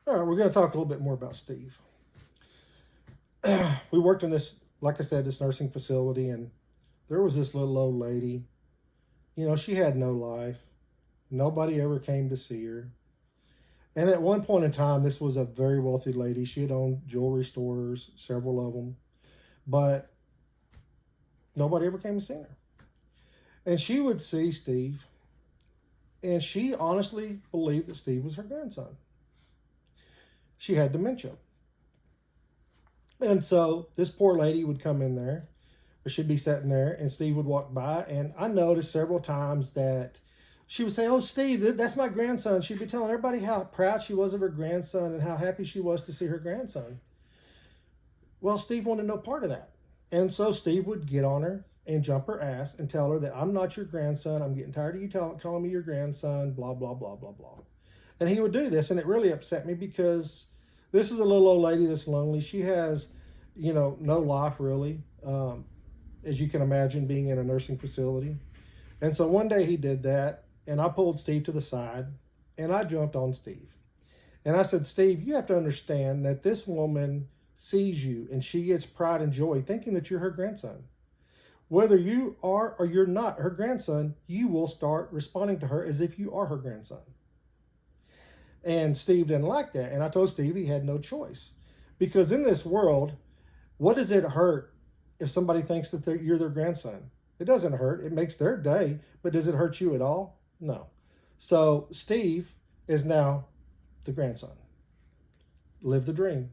All right, we're going to talk a little bit more about Steve. We worked in this, like I said, this nursing facility, and there was this little old lady. You know, she had no life. Nobody ever came to see her. And at one point in time, this was a very wealthy lady. She had owned jewelry stores, several of them, but nobody ever came to see her. And she would see Steve, and she honestly believed that Steve was her grandson. She had dementia. And so this poor lady would come in there, or she'd be sitting there, and Steve would walk by. And I noticed several times that she would say, "Oh, Steve, that's my grandson." She'd be telling everybody how proud she was of her grandson and how happy she was to see her grandson. Well, Steve wanted no part of that. And so Steve would get on her and jump her ass and tell her that I'm not your grandson. I'm getting tired of you calling me your grandson, blah, blah, blah, blah, blah. And he would do this, and it really upset me because this is a little old lady that's lonely. She has, no life really, as you can imagine, being in a nursing facility. And so one day he did that, and I pulled Steve to the side, and I jumped on Steve. And I said, "Steve, you have to understand that this woman sees you, and she gets pride and joy thinking that you're her grandson. Whether you are or you're not her grandson, you will start responding to her as if you are her grandson." And Steve didn't like that. And I told Steve he had no choice. Because in this world, what does it hurt if somebody thinks that you're their grandson? It doesn't hurt. It makes their day. But does it hurt you at all? No. So Steve is now the grandson. Live the dream.